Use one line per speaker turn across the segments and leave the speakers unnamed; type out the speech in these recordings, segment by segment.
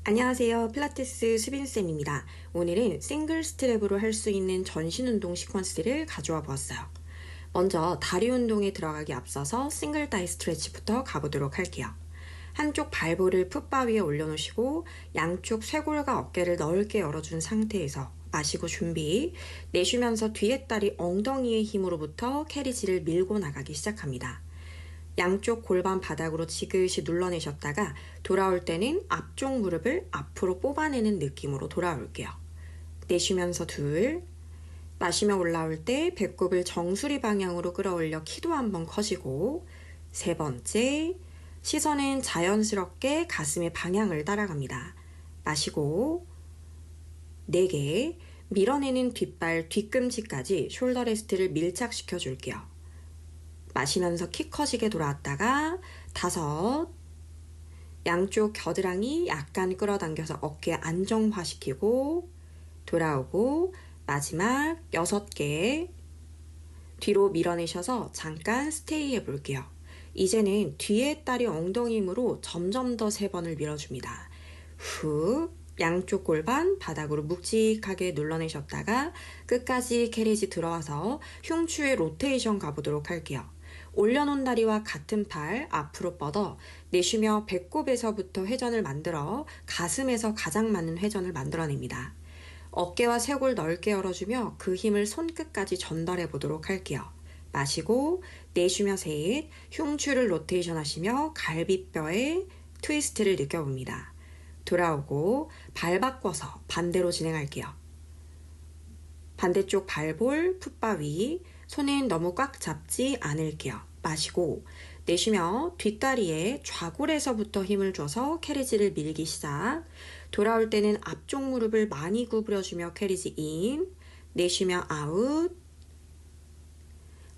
안녕하세요. 필라테스 수빈쌤입니다. 오늘은 싱글 스트랩으로 할 수 있는 전신 운동 시퀀스를 가져와 보았어요. 먼저 다리 운동에 들어가기 앞서서 싱글 다이 스트레치부터 가보도록 할게요. 한쪽 발볼을 풋바 위에 올려놓으시고 양쪽 쇄골과 어깨를 넓게 열어준 상태에서 마시고 준비, 내쉬면서 뒤에 다리 엉덩이의 힘으로부터 캐리지를 밀고 나가기 시작합니다. 양쪽 골반 바닥으로 지그시 눌러내셨다가 돌아올 때는 앞쪽 무릎을 앞으로 뽑아내는 느낌으로 돌아올게요. 내쉬면서 둘, 마시며 올라올 때 배꼽을 정수리 방향으로 끌어올려 키도 한번 커지고, 세 번째, 시선은 자연스럽게 가슴의 방향을 따라갑니다. 마시고, 4개, 밀어내는 뒷발 뒤꿈치까지 숄더 레스트를 밀착시켜 줄게요. 마시면서 키 커지게 돌아왔다가 5, 양쪽 겨드랑이 약간 끌어당겨서 어깨 안정화시키고 돌아오고 마지막 6개 뒤로 밀어내셔서 잠깐 스테이 해볼게요. 이제는 뒤에 다리 엉덩이 힘으로 점점 더 3번을 밀어줍니다. 후, 양쪽 골반 바닥으로 묵직하게 눌러내셨다가 끝까지 캐리지 들어와서 흉추의 로테이션 가보도록 할게요. 올려놓은 다리와 같은 팔 앞으로 뻗어 내쉬며 배꼽에서부터 회전을 만들어 가슴에서 가장 맞는 회전을 만들어냅니다. 어깨와 쇄골 넓게 열어주며 그 힘을 손끝까지 전달해 보도록 할게요. 마시고 내쉬며 셋, 흉추를 로테이션 하시며 갈비뼈에 트위스트를 느껴봅니다. 돌아오고 발 바꿔서 반대로 진행할게요. 반대쪽 발볼 풋바 위, 손은 너무 꽉 잡지 않을게요. 마시고 내쉬며 뒷다리에 좌골에서부터 힘을 줘서 캐리지를 밀기 시작. 돌아올 때는 앞쪽 무릎을 많이 구부려주며 캐리지 인, 내쉬며 아웃.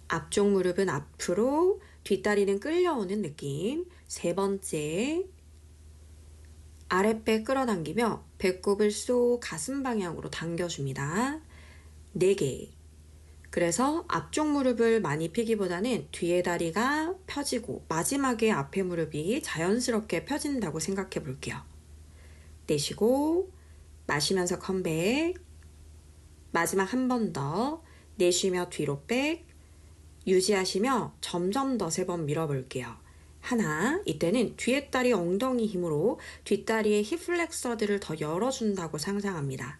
앞쪽 무릎은 앞으로, 뒷다리는 끌려오는 느낌. 3번째, 아랫배 끌어당기며 배꼽을 쏙 가슴 방향으로 당겨줍니다. 4개. 그래서 앞쪽 무릎을 많이 펴기보다는 뒤에 다리가 펴지고 마지막에 앞에 무릎이 자연스럽게 펴진다고 생각해 볼게요. 내쉬고 마시면서 컴백, 마지막 한 번 더 내쉬며 뒤로 백, 유지하시며 점점 더 3번 밀어볼게요. 하나, 이때는 뒤에 다리 엉덩이 힘으로 뒷다리의 힙 플렉서들을 더 열어준다고 상상합니다.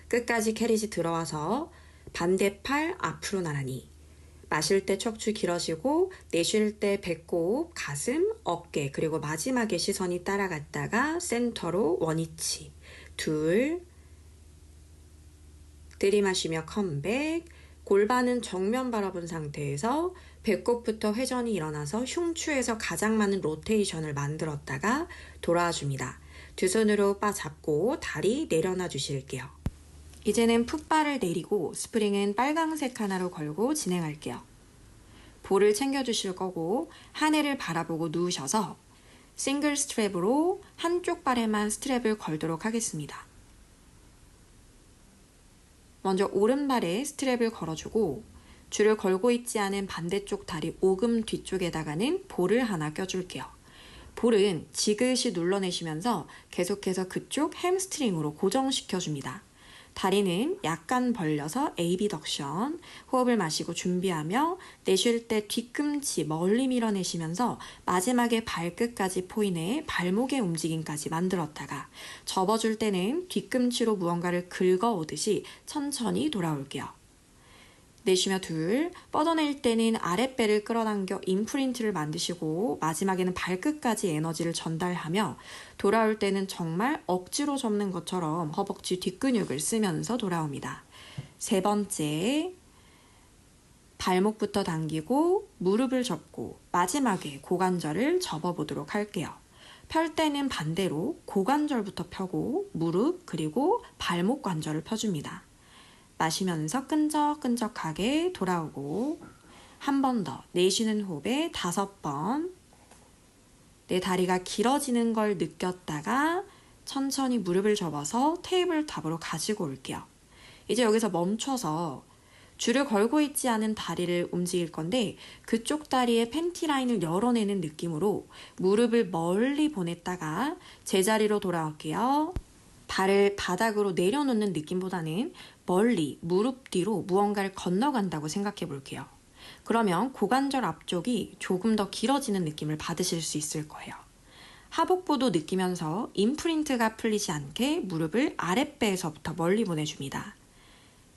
끝까지 캐리지 들어와서 반대팔 앞으로 나란히. 마실 때 척추 길어지고 내쉴 때 배꼽, 가슴, 어깨 그리고 마지막에 시선이 따라갔다가 센터로 원위치. 둘, 들이마시며 컴백. 골반은 정면 바라본 상태에서 배꼽부터 회전이 일어나서 흉추에서 가장 많은 로테이션을 만들었다가 돌아와 줍니다. 두 손으로 바 잡고 다리 내려놔 주실게요. 이제는 풋바를 내리고 스프링은 빨강색 하나로 걸고 진행할게요. 볼을 챙겨주실 거고 하늘을 바라보고 누우셔서 싱글 스트랩으로 한쪽 발에만 스트랩을 걸도록 하겠습니다. 먼저 오른발에 스트랩을 걸어주고 줄을 걸고 있지 않은 반대쪽 다리 오금 뒤쪽에다가는 볼을 하나 껴줄게요. 볼은 지그시 눌러내시면서 계속해서 그쪽 햄스트링으로 고정시켜줍니다. 다리는 약간 벌려서 에이비덕션, 호흡을 마시고 준비하며 내쉴 때 뒤꿈치 멀리 밀어내시면서 마지막에 발끝까지 포인해 발목의 움직임까지 만들었다가 접어줄 때는 뒤꿈치로 무언가를 긁어오듯이 천천히 돌아올게요. 내쉬며 둘, 뻗어낼 때는 아랫배를 끌어당겨 임프린트를 만드시고 마지막에는 발끝까지 에너지를 전달하며 돌아올 때는 정말 억지로 접는 것처럼 허벅지 뒷근육을 쓰면서 돌아옵니다. 3번째, 발목부터 당기고 무릎을 접고 마지막에 고관절을 접어보도록 할게요. 펼 때는 반대로 고관절부터 펴고 무릎 그리고 발목 관절을 펴줍니다. 마시면서 끈적끈적하게 돌아오고 한 번 더 내쉬는 호흡에 5번. 내 다리가 길어지는 걸 느꼈다가 천천히 무릎을 접어서 테이블탑으로 가지고 올게요. 이제 여기서 멈춰서 줄을 걸고 있지 않은 다리를 움직일 건데 그쪽 다리의 팬티 라인을 열어내는 느낌으로 무릎을 멀리 보냈다가 제자리로 돌아올게요. 발을 바닥으로 내려놓는 느낌보다는 멀리 무릎 뒤로 무언가를 건너간다고 생각해 볼게요. 그러면 고관절 앞쪽이 조금 더 길어지는 느낌을 받으실 수 있을 거예요. 하복부도 느끼면서 임프린트가 풀리지 않게 무릎을 아랫배에서부터 멀리 보내줍니다.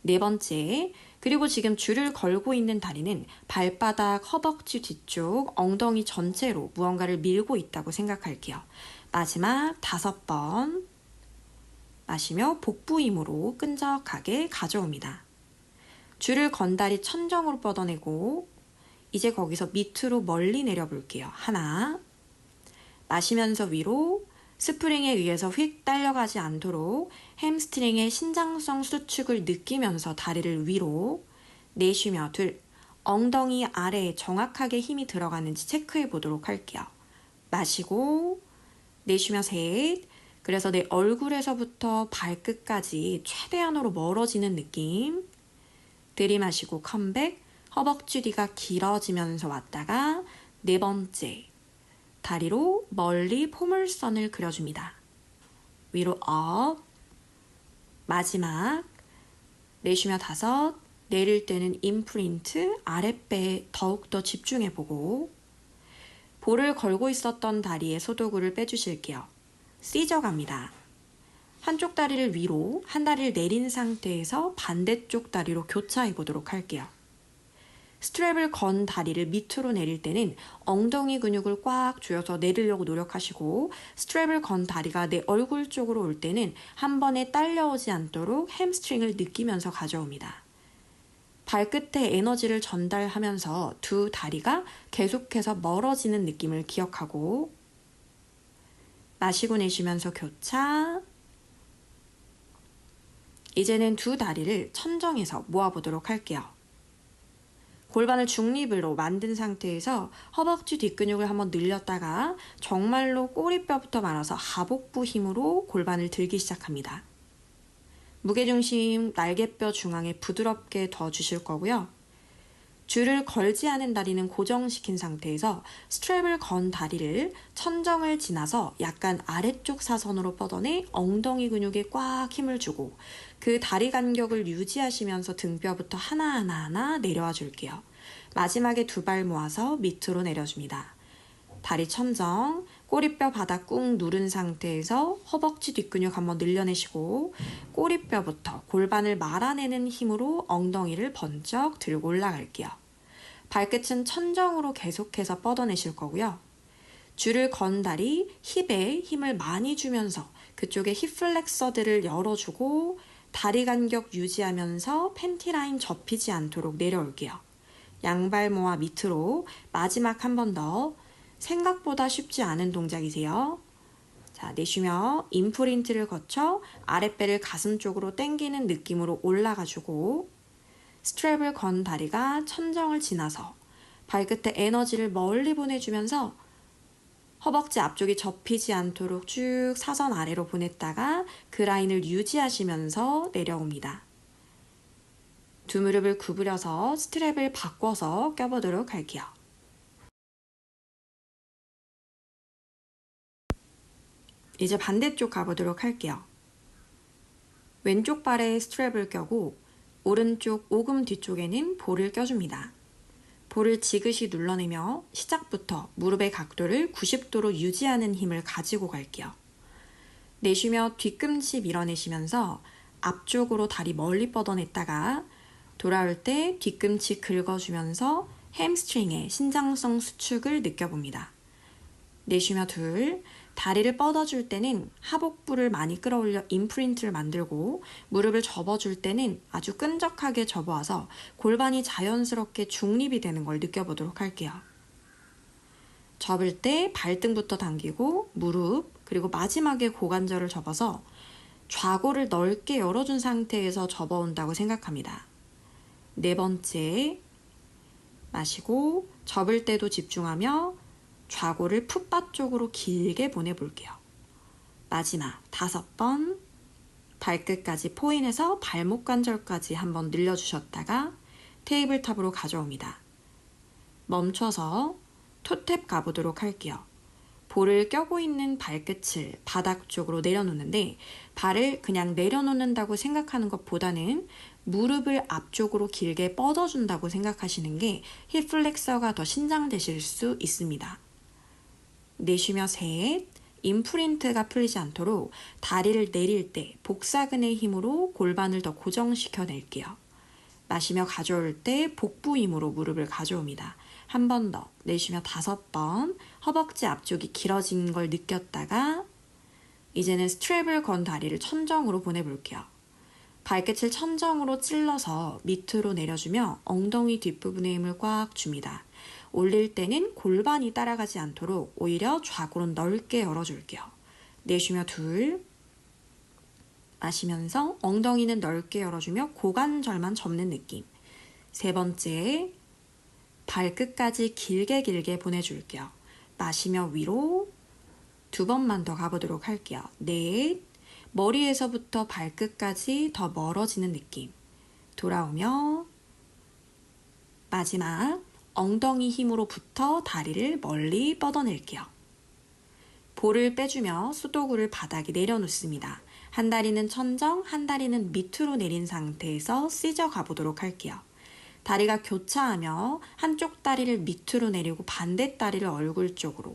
네 번째, 그리고 지금 줄을 걸고 있는 다리는 발바닥, 허벅지 뒤쪽, 엉덩이 전체로 무언가를 밀고 있다고 생각할게요. 마지막 5번 마시며 복부 힘으로 끈적하게 가져옵니다. 줄을 건 다리 천정으로 뻗어내고 이제 거기서 밑으로 멀리 내려볼게요. 하나, 마시면서 위로 스프링에 의해서 휙 딸려가지 않도록 햄스트링의 신장성 수축을 느끼면서 다리를 위로 내쉬며 둘, 엉덩이 아래에 정확하게 힘이 들어가는지 체크해 보도록 할게요. 마시고 내쉬며 셋, 그래서 내 얼굴에서부터 발끝까지 최대한으로 멀어지는 느낌. 들이마시고 컴백, 허벅지 뒤가 길어지면서 왔다가 네 번째, 다리로 멀리 포물선을 그려줍니다. 위로 업, 마지막, 내쉬며 5, 내릴 때는 임프린트, 아랫배에 더욱더 집중해보고 볼을 걸고 있었던 다리에 소도구를 빼주실게요. 시저 갑니다. 한쪽 다리를 위로, 한 다리를 내린 상태에서 반대쪽 다리로 교차해보도록 할게요. 스트랩을 건 다리를 밑으로 내릴 때는 엉덩이 근육을 꽉 조여서 내리려고 노력하시고 스트랩을 건 다리가 내 얼굴 쪽으로 올 때는 한 번에 딸려오지 않도록 햄스트링을 느끼면서 가져옵니다. 발끝에 에너지를 전달하면서 두 다리가 계속해서 멀어지는 느낌을 기억하고 마시고 내쉬면서 교차. 이제는 두 다리를 천정에서 모아보도록 할게요. 골반을 중립으로 만든 상태에서 허벅지 뒷근육을 한번 늘렸다가 정말로 꼬리뼈부터 말아서 하복부 힘으로 골반을 들기 시작합니다. 무게중심 날개뼈 중앙에 부드럽게 둬주실 거고요. 줄을 걸지 않은 다리는 고정시킨 상태에서 스트랩을 건 다리를 천정을 지나서 약간 아래쪽 사선으로 뻗어내 엉덩이 근육에 꽉 힘을 주고 그 다리 간격을 유지하시면서 등뼈부터 하나하나 내려와 줄게요. 마지막에 두 발 모아서 밑으로 내려줍니다. 다리 천정, 꼬리뼈 바닥 꾹 누른 상태에서 허벅지 뒷근육 한번 늘려내시고 꼬리뼈부터 골반을 말아내는 힘으로 엉덩이를 번쩍 들고 올라갈게요. 발끝은 천정으로 계속해서 뻗어내실 거고요. 줄을 건 다리 힙에 힘을 많이 주면서 그쪽에 힙 플렉서들을 열어주고 다리 간격 유지하면서 팬티 라인 접히지 않도록 내려올게요. 양발 모아 밑으로 마지막 한 번 더. 생각보다 쉽지 않은 동작이세요. 자, 내쉬며 임프린트를 거쳐 아랫배를 가슴 쪽으로 당기는 느낌으로 올라가주고 스트랩을 건 다리가 천정을 지나서 발끝에 에너지를 멀리 보내주면서 허벅지 앞쪽이 접히지 않도록 쭉 사선 아래로 보냈다가 그 라인을 유지하시면서 내려옵니다. 두 무릎을 구부려서 스트랩을 바꿔서 껴보도록 할게요. 이제 반대쪽 가보도록 할게요. 왼쪽 발에 스트랩을 껴고 오른쪽 오금 뒤쪽에는 볼을 껴줍니다. 볼을 지그시 눌러내며 시작부터 무릎의 각도를 90도로 유지하는 힘을 가지고 갈게요. 내쉬며 뒤꿈치 밀어내시면서 앞쪽으로 다리 멀리 뻗어냈다가 돌아올 때 뒤꿈치 긁어주면서 햄스트링의 신장성 수축을 느껴봅니다. 내쉬며 둘, 다리를 뻗어줄 때는 하복부를 많이 끌어올려 임프린트를 만들고 무릎을 접어줄 때는 아주 끈적하게 접어와서 골반이 자연스럽게 중립이 되는 걸 느껴보도록 할게요. 접을 때 발등부터 당기고 무릎 그리고 마지막에 고관절을 접어서 좌골을 넓게 열어준 상태에서 접어온다고 생각합니다. 네 번째, 마시고 접을 때도 집중하며 좌골을 풋바 쪽으로 길게 보내볼게요. 마지막 5번 발끝까지 포인해서 발목 관절까지 한번 늘려주셨다가 테이블탑으로 가져옵니다. 멈춰서 토탭 가보도록 할게요. 볼을 껴고 있는 발끝을 바닥 쪽으로 내려놓는데 발을 그냥 내려놓는다고 생각하는 것보다는 무릎을 앞쪽으로 길게 뻗어준다고 생각하시는 게 힙 플렉서가 더 신장되실 수 있습니다. 내쉬며 셋, 임프린트가 풀리지 않도록 다리를 내릴 때 복사근의 힘으로 골반을 더 고정시켜 낼게요. 마시며 가져올 때 복부 힘으로 무릎을 가져옵니다. 한 번 더 내쉬며 5번, 허벅지 앞쪽이 길어진 걸 느꼈다가 이제는 스트랩을 건 다리를 천정으로 보내볼게요. 발끝을 천정으로 찔러서 밑으로 내려주며 엉덩이 뒷부분에 힘을 꽉 줍니다. 올릴 때는 골반이 따라가지 않도록 오히려 좌골은 넓게 열어줄게요. 내쉬며 2, 마시면서 엉덩이는 넓게 열어주며 고관절만 접는 느낌. 3번째, 발끝까지 길게 보내줄게요. 마시며 위로 2번만 더 가보도록 할게요. 넷, 머리에서부터 발끝까지 더 멀어지는 느낌. 돌아오며 마지막 엉덩이 힘으로부터 다리를 멀리 뻗어낼게요. 볼을 빼주며 수도구를 바닥에 내려놓습니다. 한 다리는 천정, 한 다리는 밑으로 내린 상태에서 시저 가보도록 할게요. 다리가 교차하며 한쪽 다리를 밑으로 내리고 반대 다리를 얼굴 쪽으로.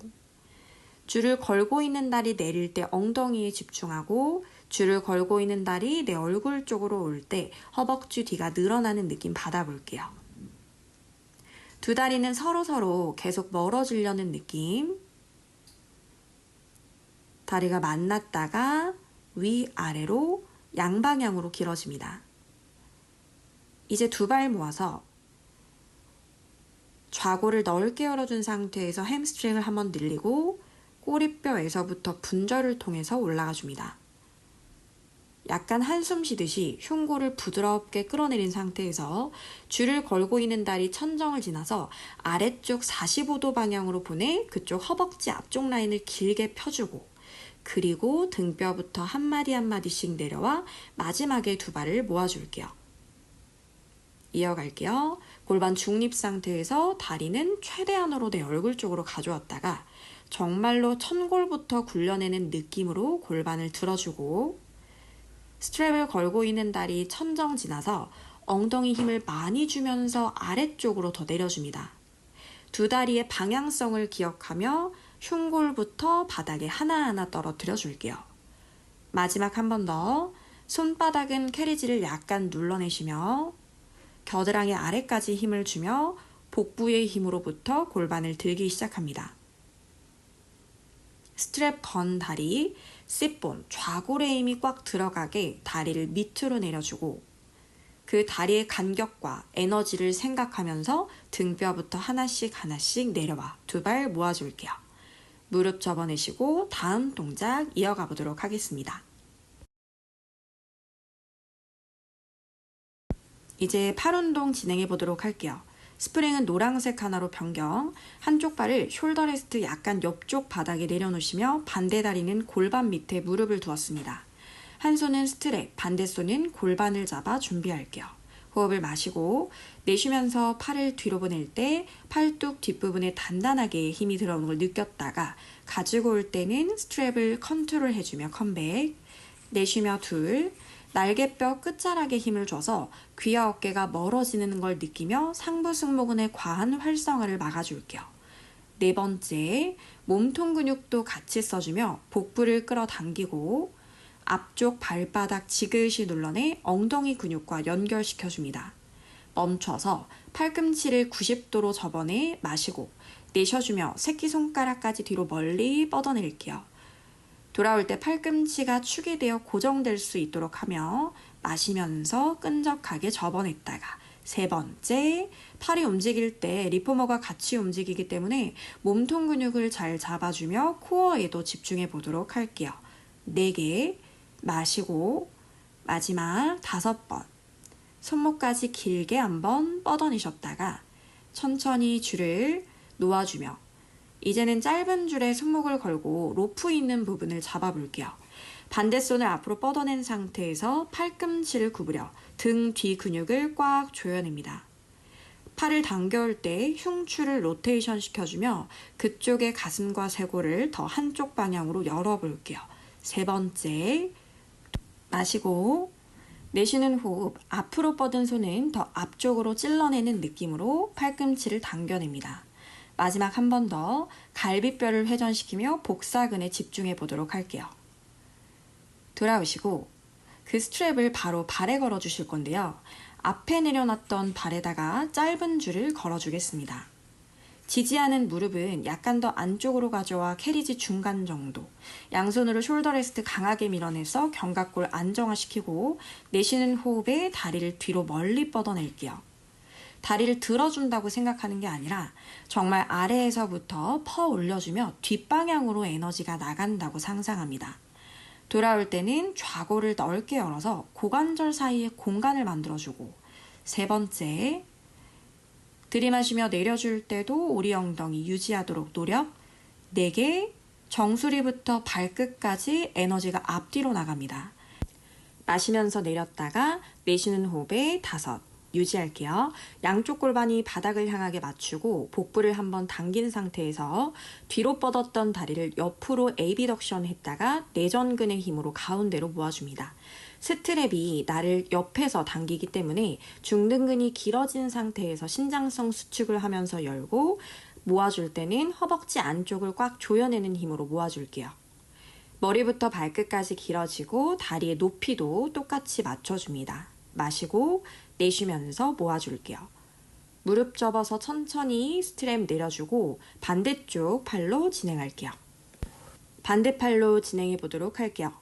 줄을 걸고 있는 다리 내릴 때 엉덩이에 집중하고 줄을 걸고 있는 다리 내 얼굴 쪽으로 올 때 허벅지 뒤가 늘어나는 느낌 받아볼게요. 두 다리는 서로 계속 멀어지려는 느낌. 다리가 만났다가 위아래로 양방향으로 길어집니다. 이제 2발 모아서 좌골을 넓게 열어준 상태에서 햄스트링을 한번 늘리고 꼬리뼈에서부터 분절을 통해서 올라가 줍니다. 약간 한숨 쉬듯이 흉골을 부드럽게 끌어내린 상태에서 줄을 걸고 있는 다리 천정을 지나서 아래쪽 45도 방향으로 보내 그쪽 허벅지 앞쪽 라인을 길게 펴주고 그리고 등뼈부터 한 마디 한 마디씩 내려와 마지막에 2발을 모아줄게요. 이어갈게요. 골반 중립 상태에서 다리는 최대한으로 내 얼굴 쪽으로 가져왔다가 정말로 천골부터 굴려내는 느낌으로 골반을 들어주고 스트랩을 걸고 있는 다리 천정 지나서 엉덩이 힘을 많이 주면서 아래쪽으로 더 내려줍니다. 2 다리의 방향성을 기억하며 흉골부터 바닥에 하나하나 떨어뜨려 줄게요. 마지막 한 번 더 손바닥은 캐리지를 약간 눌러내시며 겨드랑이 아래까지 힘을 주며 복부의 힘으로부터 골반을 들기 시작합니다. 스트랩 건 다리, 씹본, 좌골에 힘이 꽉 들어가게 다리를 밑으로 내려주고 그 다리의 간격과 에너지를 생각하면서 등뼈부터 하나씩 내려와 2발 모아줄게요. 무릎 접어내시고 다음 동작 이어가 보도록 하겠습니다. 이제 팔 운동 진행해 보도록 할게요. 스프링은 노란색 하나로 변경, 한쪽 발을 숄더 레스트 약간 옆쪽 바닥에 내려놓으시며 반대 다리는 골반 밑에 무릎을 두었습니다. 한 손은 스트랩, 반대 손은 골반을 잡아 준비할게요. 호흡을 마시고 내쉬면서 팔을 뒤로 보낼 때 팔뚝 뒷부분에 단단하게 힘이 들어오는 걸 느꼈다가 가지고 올 때는 스트랩을 컨트롤 해주며 컴백. 내쉬며 2, 날개뼈 끝자락에 힘을 줘서 귀와 어깨가 멀어지는 걸 느끼며 상부 승모근의 과한 활성화를 막아줄게요. 4번째, 몸통 근육도 같이 써주며 복부를 끌어당기고 앞쪽 발바닥 지그시 눌러내 엉덩이 근육과 연결시켜줍니다. 멈춰서 팔꿈치를 90도로 접어내 마시고 내쉬어주며 새끼손가락까지 뒤로 멀리 뻗어낼게요. 돌아올 때 팔꿈치가 축이 되어 고정될 수 있도록 하며 마시면서 끈적하게 접어냈다가 3번째, 팔이 움직일 때 리포머가 같이 움직이기 때문에 몸통 근육을 잘 잡아주며 코어에도 집중해 보도록 할게요. 4개 마시고 마지막 5번 손목까지 길게 한번 뻗어내셨다가 천천히 줄을 놓아주며 이제는 짧은 줄에 손목을 걸고 로프 있는 부분을 잡아볼게요. 반대손을 앞으로 뻗어낸 상태에서 팔꿈치를 구부려 등 뒤 근육을 꽉 조여냅니다. 팔을 당겨올 때 흉추를 로테이션 시켜주며 그쪽의 가슴과 쇄골을 더 한쪽 방향으로 열어볼게요. 세 번째, 마시고 내쉬는 호흡, 앞으로 뻗은 손은 더 앞쪽으로 찔러내는 느낌으로 팔꿈치를 당겨냅니다. 마지막 한 번 더 갈비뼈를 회전시키며 복사근에 집중해 보도록 할게요. 돌아오시고 그 스트랩을 바로 발에 걸어 주실 건데요. 앞에 내려놨던 발에다가 짧은 줄을 걸어 주겠습니다. 지지하는 무릎은 약간 더 안쪽으로 가져와 캐리지 중간 정도. 양손으로 숄더 레스트 강하게 밀어내서 견갑골 안정화시키고 내쉬는 호흡에 다리를 뒤로 멀리 뻗어낼게요. 다리를 들어준다고 생각하는 게 아니라 정말 아래에서부터 퍼 올려주며 뒷방향으로 에너지가 나간다고 상상합니다. 돌아올 때는 좌골을 넓게 열어서 고관절 사이에 공간을 만들어주고 세 번째, 들이마시며 내려줄 때도 오리 엉덩이 유지하도록 노력. 4개, 정수리부터 발끝까지 에너지가 앞뒤로 나갑니다. 마시면서 내렸다가 내쉬는 호흡에 5, 유지할게요. 양쪽 골반이 바닥을 향하게 맞추고 복부를 한번 당긴 상태에서 뒤로 뻗었던 다리를 옆으로 에비덕션 했다가 내전근의 힘으로 가운데로 모아줍니다. 스트랩이 나를 옆에서 당기기 때문에 중등근이 길어진 상태에서 신장성 수축을 하면서 열고 모아줄 때는 허벅지 안쪽을 꽉 조여내는 힘으로 모아줄게요. 머리부터 발끝까지 길어지고 다리의 높이도 똑같이 맞춰줍니다. 마시고 내쉬면서 모아줄게요. 무릎 접어서 천천히 스트랩 내려주고 반대쪽 팔로 진행할게요. 반대팔로 진행해 보도록 할게요.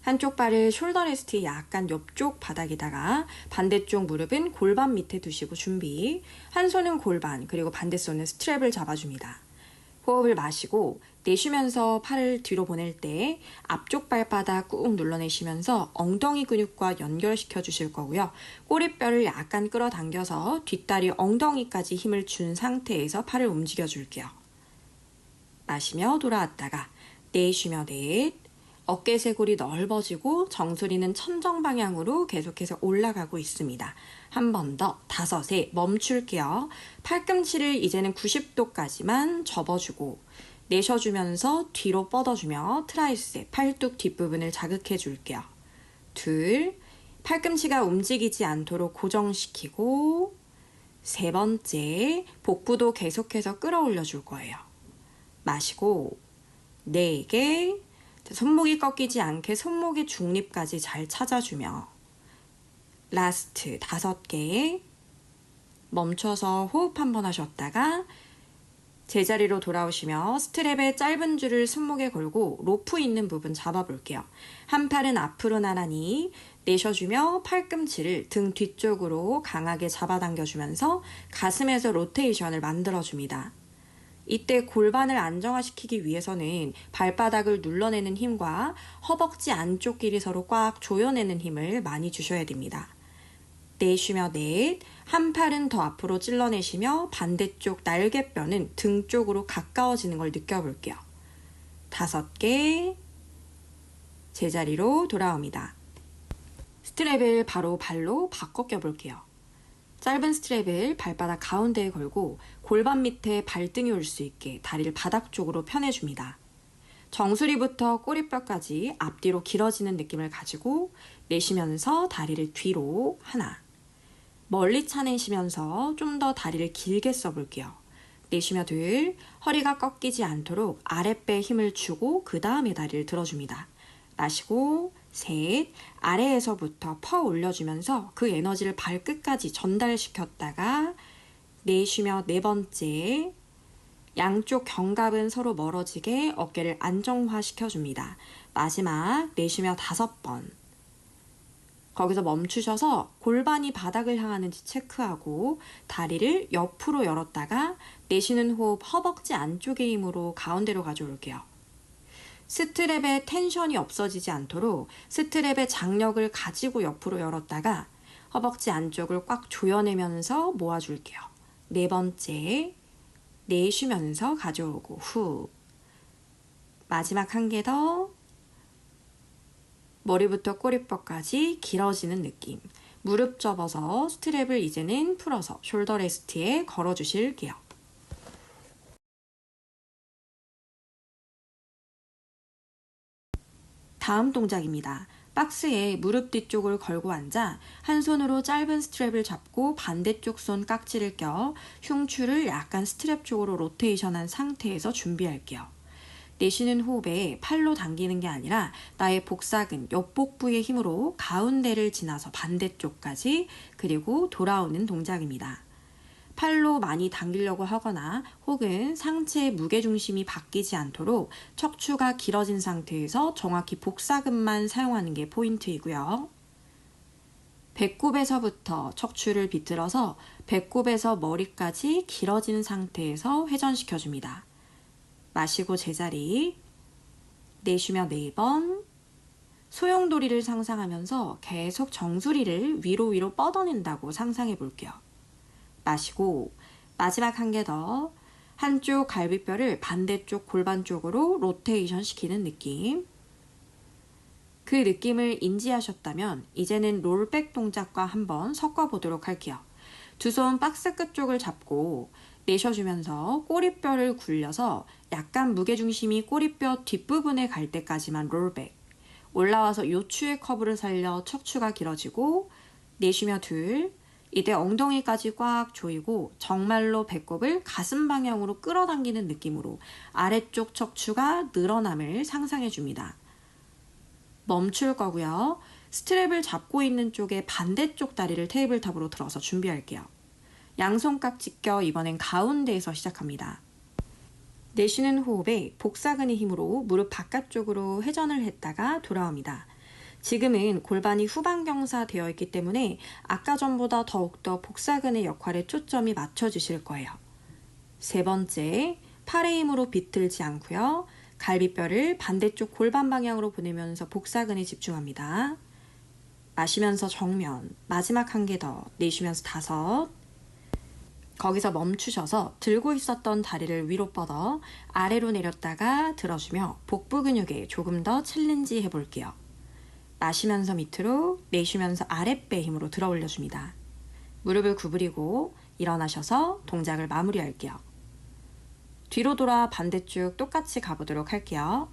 한쪽 발을 숄더 레스트의 약간 옆쪽 바닥에다가 반대쪽 무릎은 골반 밑에 두시고 준비. 한 손은 골반 그리고 반대 손은 스트랩을 잡아줍니다. 호흡을 마시고 내쉬면서 팔을 뒤로 보낼 때 앞쪽 발바닥 꾹 눌러내시면서 엉덩이 근육과 연결시켜 주실 거고요. 꼬리뼈를 약간 끌어당겨서 뒷다리 엉덩이까지 힘을 준 상태에서 팔을 움직여 줄게요. 마시며 돌아왔다가 내쉬며 넷, 어깨쇄골이 넓어지고 정수리는 천정 방향으로 계속해서 올라가고 있습니다. 한 번 더 5에 멈출게요. 팔꿈치를 이제는 90도까지만 접어주고 내쉬어주면서 뒤로 뻗어주며 트라이셉, 팔뚝 뒷부분을 자극해 줄게요. 2, 팔꿈치가 움직이지 않도록 고정시키고 세 번째, 복부도 계속해서 끌어올려 줄 거예요. 마시고 4개, 손목이 꺾이지 않게 손목의 중립까지 잘 찾아주며 라스트 5개 멈춰서 호흡 한번 하셨다가 제자리로 돌아오시며 스트랩의 짧은 줄을 손목에 걸고 로프 있는 부분 잡아볼게요. 한 팔은 앞으로 나란히 내쉬어주며 팔꿈치를 등 뒤쪽으로 강하게 잡아당겨주면서 가슴에서 로테이션을 만들어줍니다. 이때 골반을 안정화시키기 위해서는 발바닥을 눌러내는 힘과 허벅지 안쪽 길이 서로 꽉 조여내는 힘을 많이 주셔야 됩니다. 내쉬며 넷, 한 팔은 더 앞으로 찔러내시며 반대쪽 날개뼈는 등 쪽으로 가까워지는 걸 느껴볼게요. 5개, 제자리로 돌아옵니다. 스트랩을 바로 발로 바꿔 껴볼게요. 짧은 스트랩을 발바닥 가운데에 걸고 골반 밑에 발등이 올 수 있게 다리를 바닥 쪽으로 펴내줍니다. 정수리부터 꼬리뼈까지 앞뒤로 길어지는 느낌을 가지고 내쉬면서 다리를 뒤로 하나, 멀리 차내시면서 좀 더 다리를 길게 써볼게요. 내쉬며 둘, 허리가 꺾이지 않도록 아랫배에 힘을 주고 그 다음에 다리를 들어줍니다. 마시고 셋, 아래에서부터 퍼 올려주면서 그 에너지를 발끝까지 전달시켰다가 내쉬며 4번째, 양쪽 견갑은 서로 멀어지게 어깨를 안정화시켜줍니다. 마지막 내쉬며 5번. 거기서 멈추셔서 골반이 바닥을 향하는지 체크하고 다리를 옆으로 열었다가 내쉬는 호흡 허벅지 안쪽의 힘으로 가운데로 가져올게요. 스트랩의 텐션이 없어지지 않도록 스트랩의 장력을 가지고 옆으로 열었다가 허벅지 안쪽을 꽉 조여내면서 모아줄게요. 4번째, 내쉬면서 가져오고 후. 마지막 한 개 더. 머리부터 꼬리뼈까지 길어지는 느낌. 무릎 접어서 스트랩을 이제는 풀어서 숄더 레스트에 걸어 주실게요. 다음 동작입니다. 박스에 무릎 뒤쪽을 걸고 앉아 한 손으로 짧은 스트랩을 잡고 반대쪽 손 깍지를 껴 흉추를 약간 스트랩 쪽으로 로테이션한 상태에서 준비할게요. 내쉬는 호흡에 팔로 당기는 게 아니라 나의 복사근, 옆복부의 힘으로 가운데를 지나서 반대쪽까지 그리고 돌아오는 동작입니다. 팔로 많이 당기려고 하거나 혹은 상체의 무게중심이 바뀌지 않도록 척추가 길어진 상태에서 정확히 복사근만 사용하는 게 포인트이고요. 배꼽에서부터 척추를 비틀어서 배꼽에서 머리까지 길어진 상태에서 회전시켜줍니다. 마시고 제자리, 내쉬며 4번, 소용돌이를 상상하면서 계속 정수리를 위로 뻗어낸다고 상상해 볼게요. 마시고 마지막 한 개 더, 한쪽 갈비뼈를 반대쪽 골반 쪽으로 로테이션 시키는 느낌. 그 느낌을 인지하셨다면 이제는 롤백 동작과 한번 섞어보도록 할게요. 두 손 박스 끝 쪽을 잡고 내쉬어주면서 꼬리뼈를 굴려서 약간 무게중심이 꼬리뼈 뒷부분에 갈 때까지만 롤백. 올라와서 요추의 커브를 살려 척추가 길어지고 내쉬며 둘. 이때 엉덩이까지 꽉 조이고 정말로 배꼽을 가슴 방향으로 끌어당기는 느낌으로 아래쪽 척추가 늘어남을 상상해 줍니다. 멈출 거고요. 스트랩을 잡고 있는 쪽에 반대쪽 다리를 테이블탑으로 들어서 준비할게요. 양손 깍지 껴 이번엔 가운데에서 시작합니다. 내쉬는 호흡에 복사근의 힘으로 무릎 바깥쪽으로 회전을 했다가 돌아옵니다. 지금은 골반이 후방경사 되어 있기 때문에 아까 전보다 더욱더 복사근의 역할에 초점이 맞춰지실 거예요. 세 번째, 팔의 힘으로 비틀지 않고요. 갈비뼈를 반대쪽 골반 방향으로 보내면서 복사근에 집중합니다. 마시면서 정면, 마지막 한 개 더, 내쉬면서 5. 거기서 멈추셔서 들고 있었던 다리를 위로 뻗어 아래로 내렸다가 들어주며 복부 근육에 조금 더 챌린지 해볼게요. 마시면서 밑으로, 내쉬면서 아랫배 힘으로 들어 올려줍니다. 무릎을 구부리고 일어나셔서 동작을 마무리할게요. 뒤로 돌아 반대쪽 똑같이 가보도록 할게요.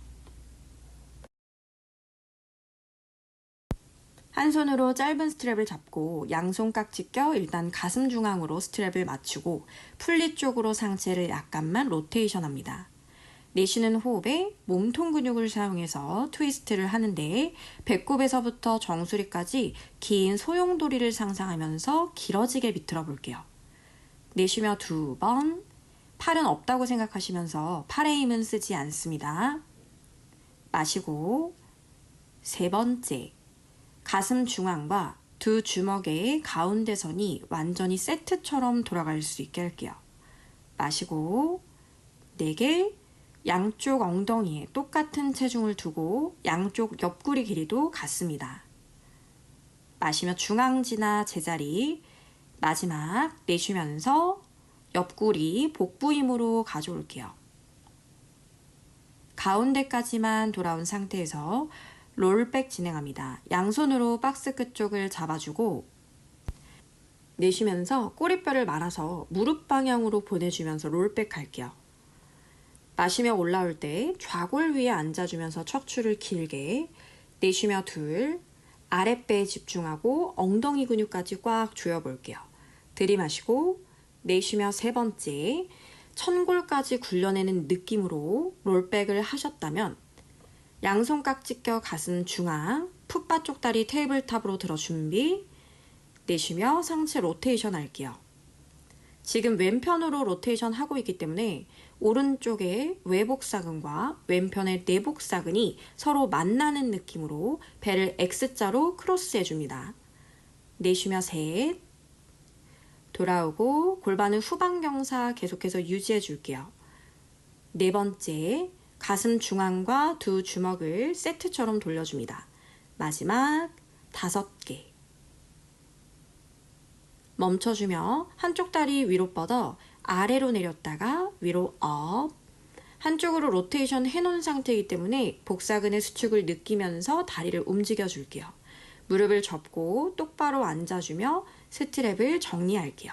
한 손으로 짧은 스트랩을 잡고 양손 깍지 껴 일단 가슴 중앙으로 스트랩을 맞추고 풀리 쪽으로 상체를 약간만 로테이션 합니다. 내쉬는 호흡에 몸통 근육을 사용해서 트위스트를 하는데 배꼽에서부터 정수리까지 긴 소용돌이를 상상하면서 길어지게 비틀어 볼게요. 내쉬며 2번, 팔은 없다고 생각하시면서 팔의 힘은 쓰지 않습니다. 마시고 3번째, 가슴 중앙과 두 주먹의 가운데 선이 완전히 세트처럼 돌아갈 수 있게 할게요. 마시고 4개, 양쪽 엉덩이에 똑같은 체중을 두고 양쪽 옆구리 길이도 같습니다. 마시며 중앙 지나 제자리, 마지막 내쉬면서 옆구리 복부 힘으로 가져올게요. 가운데까지만 돌아온 상태에서 롤백 진행합니다. 양손으로 박스 끝쪽을 잡아주고 내쉬면서 꼬리뼈를 말아서 무릎 방향으로 보내주면서 롤백 할게요. 마시며 올라올 때 좌골 위에 앉아주면서 척추를 길게, 내쉬며 2, 아랫배에 집중하고 엉덩이 근육까지 꽉 조여볼게요. 들이마시고 내쉬며 3번째, 천골까지 굴려내는 느낌으로 롤백을 하셨다면 양손 깍지 껴 가슴 중앙, 풋바 쪽 다리 테이블탑으로 들어 준비, 내쉬며 상체 로테이션 할게요. 지금 왼편으로 로테이션 하고 있기 때문에 오른쪽의 외복사근과 왼편의 내복사근이 서로 만나는 느낌으로 배를 X자로 크로스 해줍니다. 내쉬며 3, 돌아오고 골반은 후방경사 계속해서 유지해 줄게요. 4번째, 가슴 중앙과 두 주먹을 세트처럼 돌려줍니다. 마지막 5개. 멈춰주며 한쪽 다리 위로 뻗어 아래로 내렸다가 위로 업. 한쪽으로 로테이션 해놓은 상태이기 때문에 복사근의 수축을 느끼면서 다리를 움직여 줄게요. 무릎을 접고 똑바로 앉아주며 스트랩을 정리할게요.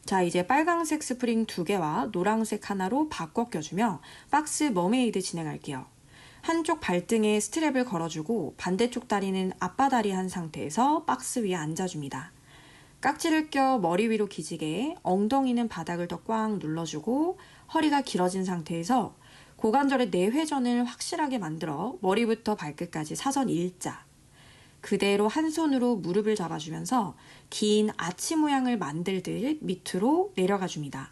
자, 이제 빨강색 스프링 2개와 노란색 하나로 바꿔 껴주며 박스 머메이드 진행할게요. 한쪽 발등에 스트랩을 걸어주고 반대쪽 다리는 앞바다리 한 상태에서 박스 위에 앉아줍니다. 깍지를 껴 머리 위로 기지개, 엉덩이는 바닥을 더 꽉 눌러주고 허리가 길어진 상태에서 고관절의 내회전을 확실하게 만들어 머리부터 발끝까지 사선 일자. 그대로 한 손으로 무릎을 잡아주면서 긴 아치 모양을 만들듯 밑으로 내려가 줍니다.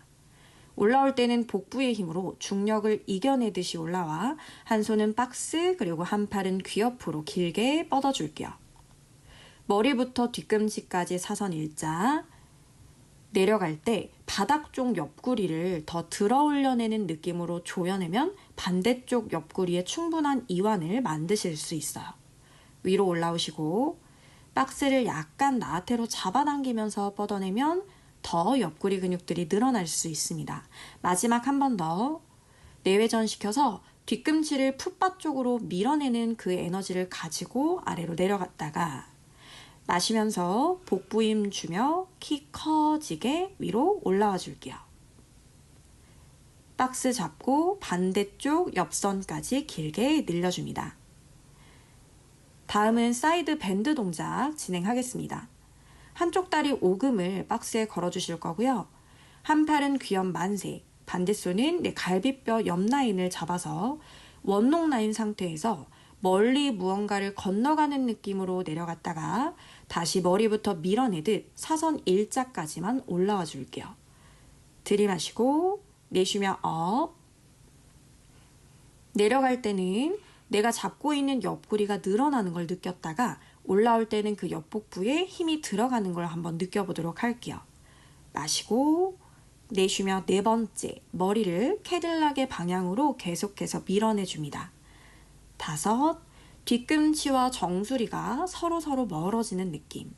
올라올 때는 복부의 힘으로 중력을 이겨내듯이 올라와 한 손은 박스 그리고 한 팔은 귀 옆으로 길게 뻗어줄게요. 머리부터 뒤꿈치까지 사선 일자. 내려갈 때 바닥 쪽 옆구리를 더 들어 올려내는 느낌으로 조여내면 반대쪽 옆구리에 충분한 이완을 만드실 수 있어요. 위로 올라오시고 박스를 약간 나태로 잡아당기면서 뻗어내면 더 옆구리 근육들이 늘어날 수 있습니다. 마지막 한 번 더 내외전시켜서 뒤꿈치를 풋바 쪽으로 밀어내는 그 에너지를 가지고 아래로 내려갔다가 마시면서 복부 힘 주며 키 커지게 위로 올라와 줄게요. 박스 잡고 반대쪽 옆선까지 길게 늘려줍니다. 다음은 사이드 밴드 동작 진행하겠습니다. 한쪽 다리 오금을 박스에 걸어주실 거고요. 한 팔은 귀 옆 만세, 반대손은 내 갈비뼈 옆 라인을 잡아서 원롱 라인 상태에서 멀리 무언가를 건너가는 느낌으로 내려갔다가 다시 머리부터 밀어내듯 사선 일자까지만 올라와 줄게요. 들이마시고 내쉬며 업. 내려갈 때는 내가 잡고 있는 옆구리가 늘어나는 걸 느꼈다가 올라올 때는 그 옆복부에 힘이 들어가는 걸 한번 느껴보도록 할게요. 마시고 내쉬며 네 번째 머리를 캐딜락의 방향으로 계속해서 밀어내줍니다. 5, 뒤꿈치와 정수리가 서로 멀어지는 느낌.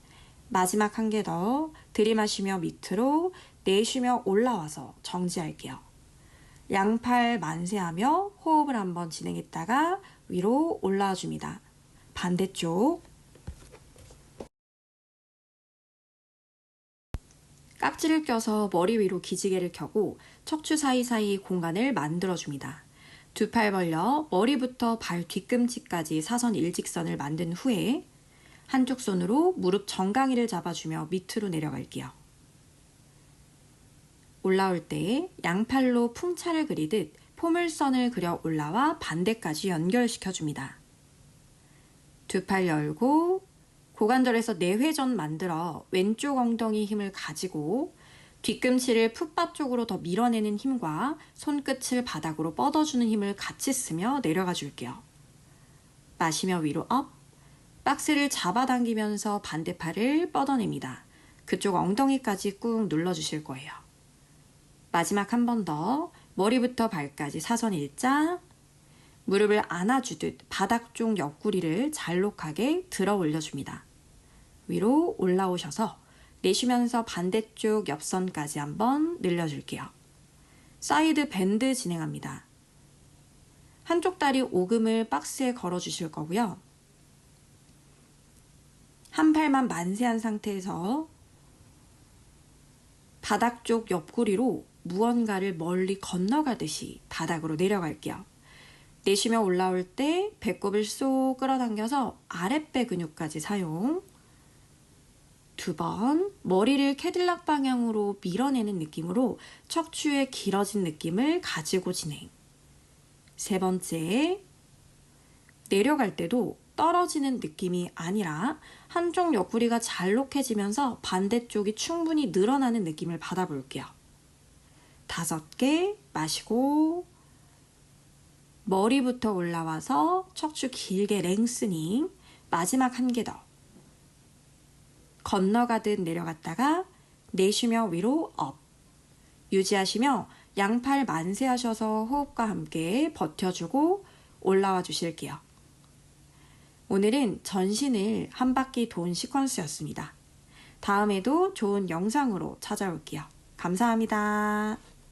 마지막 한 개 더 들이마시며 밑으로 내쉬며 올라와서 정지할게요. 양팔 만세하며 호흡을 한번 진행했다가 위로 올라와 줍니다. 반대쪽. 깍지를 껴서 머리 위로 기지개를 켜고 척추 사이사이 공간을 만들어줍니다. 두 팔 벌려 머리부터 발 뒤꿈치까지 사선 일직선을 만든 후에 한쪽 손으로 무릎 정강이를 잡아주며 밑으로 내려갈게요. 올라올 때 양팔로 풍차를 그리듯 포물선을 그려 올라와 반대까지 연결시켜줍니다. 두 팔 열고 고관절에서 내회전 만들어 왼쪽 엉덩이 힘을 가지고 뒤꿈치를 풋바 쪽으로 더 밀어내는 힘과 손끝을 바닥으로 뻗어주는 힘을 같이 쓰며 내려가 줄게요. 마시며 위로 업. 박스를 잡아당기면서 반대팔을 뻗어냅니다. 그쪽 엉덩이까지 꾹 눌러주실 거예요. 마지막 한 번 더 머리부터 발까지 사선 일자. 무릎을 안아주듯 바닥 쪽 옆구리를 잘록하게 들어 올려줍니다. 위로 올라오셔서 내쉬면서 반대쪽 옆선까지 한번 늘려줄게요. 사이드 밴드 진행합니다. 한쪽 다리 오금을 박스에 걸어주실 거고요. 한 팔만 만세한 상태에서 바닥 쪽 옆구리로 무언가를 멀리 건너가듯이 바닥으로 내려갈게요. 내쉬며 올라올 때 배꼽을 쏙 끌어당겨서 아랫배 근육까지 사용. 2번 머리를 캐딜락 방향으로 밀어내는 느낌으로 척추의 길어진 느낌을 가지고 진행. 3번째 내려갈 때도 떨어지는 느낌이 아니라 한쪽 옆구리가 잘록해지면서 반대쪽이 충분히 늘어나는 느낌을 받아볼게요. 5개 마시고 머리부터 올라와서 척추 길게 랭스닝. 마지막 한 개 더. 건너가듯 내려갔다가 내쉬며 위로 업. 유지하시며 양팔 만세하셔서 호흡과 함께 버텨주고 올라와 주실게요. 오늘은 전신을 한 바퀴 돈 시퀀스였습니다. 다음에도 좋은 영상으로 찾아올게요. 감사합니다.